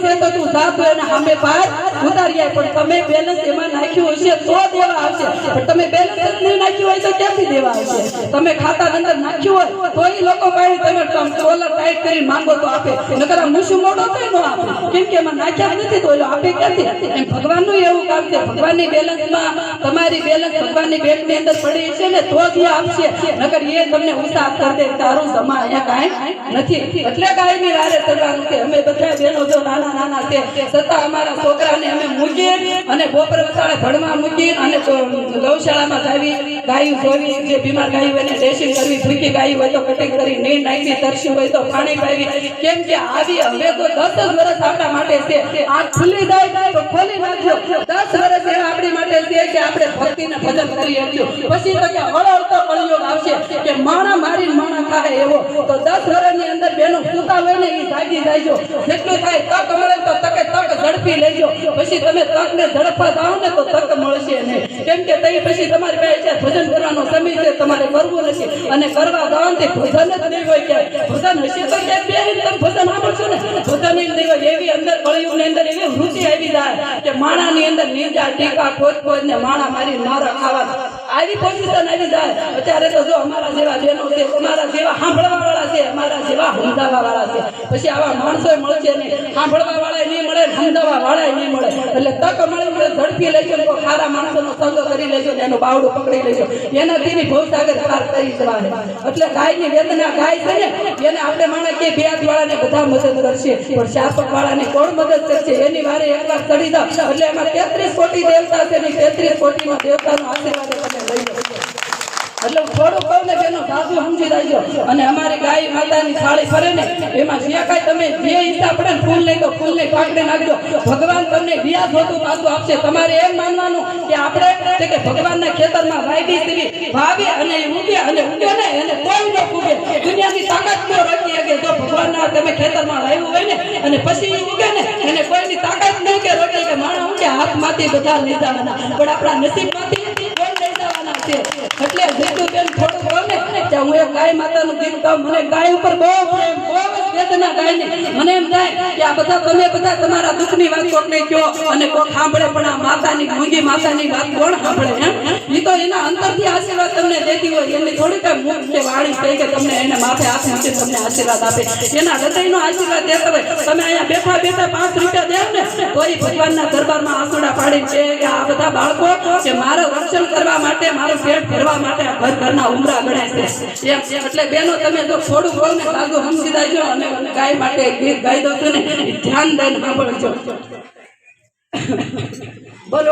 હોય છે તો તું જા તો એને સામે પાર ઉતારી આય, પણ તમે બેલેન્સ એમાં નાખ્યું હશે તો દેવા આવશે, પણ તમે બેલેન્સ જ નહીં નાખ્યું હોય તો ક્યાંથી દેવા આવશે? તમે ખાતા અંદર નાખ્યું હોય તો એ લોકો પાસે તમે ડોલર ટાઈટ કરીને માંગો તો આપે, નકર આ મુશું મોઢો તો ન આપે, કેમ કે એમાં નાખ્યા નથી તો એ આપે ક્યાંથી? એમ ભગવાનનું એવું કામ છે, ભગવાનની બેલેન્સમાં તમારી બેલેન્સ ભગવાનની બેંકની અંદર પડી છે ને તો જ આપશે, નકર એ તમને ઉત્સાહ કરી દે તારું સમા અહીંયા કાંઈ નથી. એટલે ગાયની રારે ચડવાનું છે. અમે બધા બહેનો જો નાના નાના છે છતાં અમારા છોકરાને અમે મૂકીએ અને બપોર વસાડે ભણવા મૂકીએ અને ગૌશાળામાં જાવી, ગાયું ધોવી, જે બીમાર ગાયું હોય એને ડ્રેસિંગ કરવી, ભૂખી ગાયું હોય તો કટિંગ કરી, નીર નાખી, તરસી હોય તો પાણી પાવી, કેમ કે આવી હવે તો 10 વર્ષ આપણા માટે છે. આંખ ખુલ્લી જાય તો ખોલી નાખજો. 10 વર્ષ એવા આપણી માટે છે કે આપણે ભક્તિને ભજન કરી શકીએ. પછી તો કે હળહળતો કળિયુગ આવશે કે માણા મારી માણા ખાય એવો. તો 10 વર્ષની અંદર બેનો સુતા હોય ને એ જાગી જાયજો. જેટલું થાય તક મળે તો તકે તક ઝડપી લેજો. પછી તમે તકને ઝડપવા જાઓ ને તો તક મળશે નહીં, કેમ કે તઈ પછી તમારી પાસે ભજન કરવાનો સમય છે, તમારે કરવું નથી અને કરવા જાઓ ને ભજન જ નહીં હોય. ક્યાંય ભજન હશે તો ક્યાંક બેહીને તમે ભજન સાંભળશો ને, ભજન જ નહીં હોય. એવી અંદર કળિયુગની અંદર એવી વૃત્તિ આવી જાય કે માણાની અંદર નીંજા ટીકા ખોદ ને માણા મારી મારા ખાવા આવી પોઝિશન આવી જાય. અત્યારે તો જો અમારા જેવા બહેનો છે, અમારા જેવા સાંભળવા વાળા છે, અમારા જેવા સમજાવવા વાળા છે, પછી આવા માણસો મળશે નહીં, સાંભળવા વાળા નહીં મળે, સમજાવવા વાળા નહીં મળે. એટલે તક મળી મળે ઝડપી લેજો, ખારા માણસોનો સંગ કરી લેજો, એનું બાવડું પકડી લેજો, એનાથી ભવસાગર પાર કરી જવાને. એટલે ગાયની વેદના ગાય છે ને એને આપણે માણસ કે બે હાથ વાળાને બધા મદદ કરશે, પણ શાપક વાળાને કોણ મદદ કરશે? એની વારે એકવાર ચડી જાવ એટલે એમાં 33 કોટી દેવતા છે ને 33 કોટીમાં દેવતાનો આશીર્વાદ તમે લઈ લો. એટલે થોડું કહું ને બેનો સાધુ સમજી જાયજો. અને અમારી ગાય માતાની થાળી ફરે ને એમાં જે કાંઈ તમે જે ઈચ્છા પડે ને ફૂલ લઈ તો ફૂલની પાકડી નાખજો. ભગવાન તમને વ્યાજ હોતું પાછું આપશે. તમારે એમ માનવાનું કે આપણે કે ભગવાનના ખેતરમાં વાયદી સીવી વાવી અને ઉગે અને ઉગે ને એને કોઈ ન ઉગે, દુનિયાની તાકાત ન રોકી શકે. જો ભગવાનના તમે ખેતરમાં વાવ્યું હોય ને અને પછી ઉગે ને એને કોઈની તાકાત નહીં કે રોકી કે માણસ ઉગે હાથમાંથી બધા લઈ જવાના, પણ આપણા નસીબમાંથી કોણ લઈ જવાના છે? એટલે જેટલું બેન થોડું કહો ને કે હું એક ગાય માતાનું ગીત ગાઉં, મને ગાય ઉપર બહુ પ્રેમ, બહુ વેદના ગાયની. મને એમ થાય કે આ બધા તમે બધા તમારા દુઃખની વાત કોકને કહો અને કોક સાંભળે, પણ આ માતાની મૂંગી માતાની વાત કોણ સાંભળે? એ તો એના અંતરથી આશીર્વાદ તમને દેતી હોય, એની થોડી કઈ મુખ કે વાણી છે કે તમને એને માથે હાથ મૂકી તમને આશીર્વાદ આપે. એના હૃદયનો આશીર્વાદ દેતો હોય. તમે અહીંયા બેઠા બેઠા 5 રૂપિયા દેવ ને તો એ ભગવાનના દરબારમાં આંસુડા પાડી છે કે આ બધા બાળકો કે મારું રક્ષણ કરવા માટે, મારું પેટ ભરવા માટે ઘરના ઉમરા ગણે છે. એટલે બેનો તમે જો થોડું કહો ને સાધુ સમજી જાયજો અને ગાય માટે ગીત ગાઈ દો છો ને ધ્યાન દઈને સાંભળજો. બોલો.